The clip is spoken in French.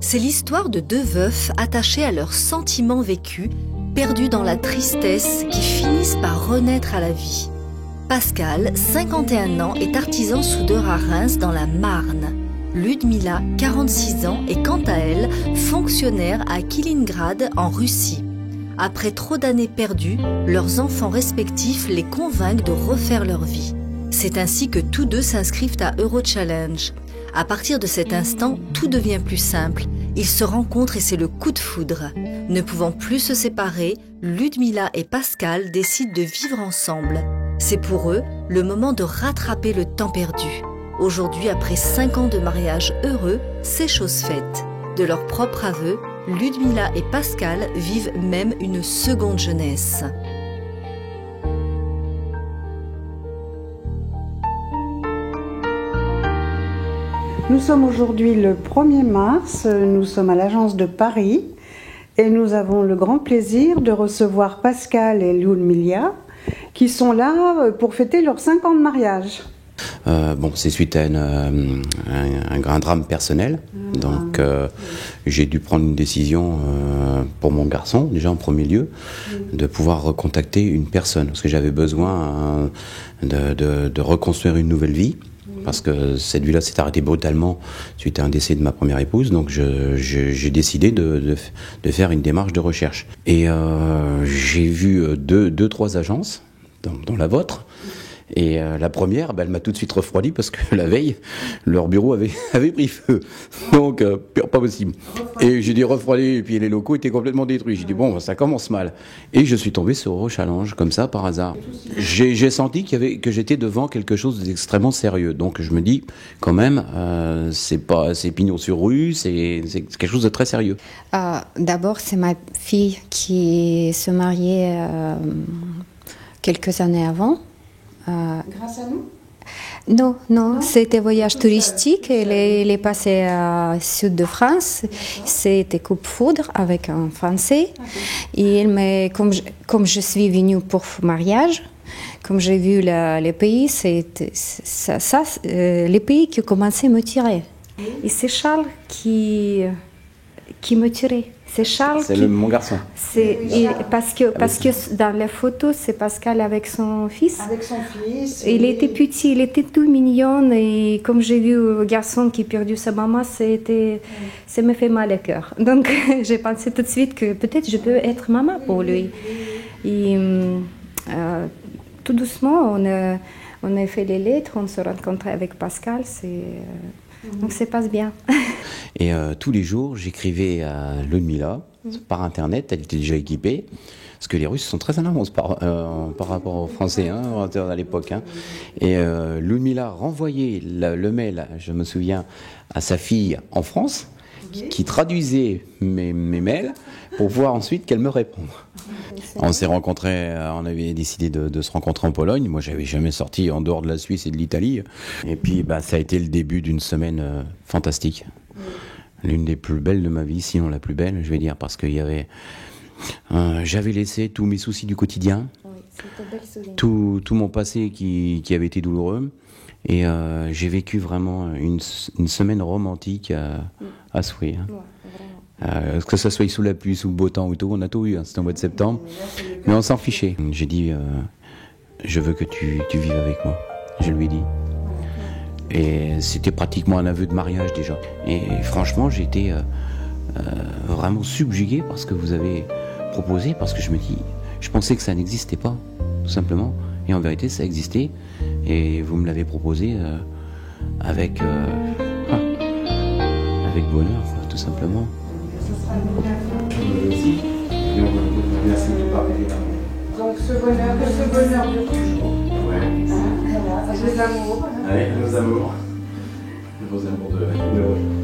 C'est l'histoire de deux veufs attachés à leurs sentiments vécus, perdus dans la tristesse, qui finissent par renaître à la vie. Pascal, 51 ans, est artisan soudeur à Reims dans la Marne. Ludmila, 46 ans, est quant à elle fonctionnaire à Kaliningrad en Russie. Après trop d'années perdues, leurs enfants respectifs les convainquent de refaire leur vie. C'est ainsi que tous deux s'inscrivent à Eurochallenge. À partir de cet instant, tout devient plus simple. Ils se rencontrent et c'est le coup de foudre. Ne pouvant plus se séparer, Ludmila et Pascal décident de vivre ensemble. C'est pour eux le moment de rattraper le temps perdu. Aujourd'hui, après 5 ans de mariage heureux, c'est chose faite. De leur propre aveu, Ludmila et Pascal vivent même une seconde jeunesse. Nous sommes aujourd'hui le 1er mars, nous sommes à l'agence de Paris et nous avons le grand plaisir de recevoir Pascal et Ludmila qui sont là pour fêter leurs 5 ans de mariage. C'est suite à un drame personnel, donc j'ai dû prendre une décision pour mon garçon, déjà en premier lieu, de pouvoir recontacter une personne, parce que j'avais besoin de reconstruire une nouvelle vie, parce que cette vie-là s'est arrêtée brutalement suite à un décès de ma première épouse, donc j'ai décidé de faire une démarche de recherche. Et j'ai vu trois agences, dont la vôtre. Et la première, elle m'a tout de suite refroidi parce que la veille, leur bureau avait pris feu. Donc, pas possible. Et j'ai dit refroidi, et puis les locaux étaient complètement détruits. J'ai dit, bon, ça commence mal. Et je suis tombé sur Eurochallenge, comme ça, par hasard. J'ai senti que j'étais devant quelque chose d'extrêmement sérieux. Donc, je me dis, quand même, c'est pignon sur rue, c'est quelque chose de très sérieux. D'abord, c'est ma fille qui se mariait quelques années avant. Grâce à nous? Non, c'était voyage touristique. Elle est passée au sud de France. C'était coup de foudre avec un Français. Et comme je suis venue pour mariage, comme j'ai vu les pays, c'était les pays qui commençaient à me tirer. Et c'est Charles qui me tirait. C'est mon garçon. Parce que dans la photo, c'est Pascal avec son fils. Avec son fils. Il était petit, il était tout mignon. Et comme j'ai vu un garçon qui a perdu sa maman, ça me fait mal au cœur. Donc j'ai pensé tout de suite que peut-être je peux être maman pour lui. Et tout doucement, on a fait les lettres, on se rencontrait avec Pascal. Donc ça passe bien. Et tous les jours, j'écrivais à Ludmila par Internet, elle était déjà équipée, parce que les Russes sont très en avance par rapport aux Français à l'époque. Et Ludmila renvoyait le mail, je me souviens, à sa fille en France, qui traduisait mes mails pour voir ensuite qu'elle me réponde. On s'est rencontrés, on avait décidé de se rencontrer en Pologne. Moi, j'avais jamais sorti en dehors de la Suisse et de l'Italie. Et puis, ça a été le début d'une semaine fantastique. L'une des plus belles de ma vie, sinon la plus belle, je vais dire, parce que j'avais laissé tous mes soucis du quotidien, tout mon passé qui avait été douloureux. Et j'ai vécu vraiment une semaine romantique à souhait. Que ce soit sous la pluie, sous le beau temps ou tout, on a tout eu, c'était au mois de septembre, mais on s'en fichait. J'ai dit, je veux que tu vives avec moi, je lui ai dit. Et c'était pratiquement un aveu de mariage déjà. Et franchement, j'ai été vraiment subjugué par ce que vous avez proposé, parce que je pensais que ça n'existait pas, tout simplement. Et en vérité, ça existait, et vous me l'avez proposé avec bonheur, quoi, tout simplement. Donc ce bonheur de toujours. Ouais. Nos amours. Allez, nos amours. Nos amours de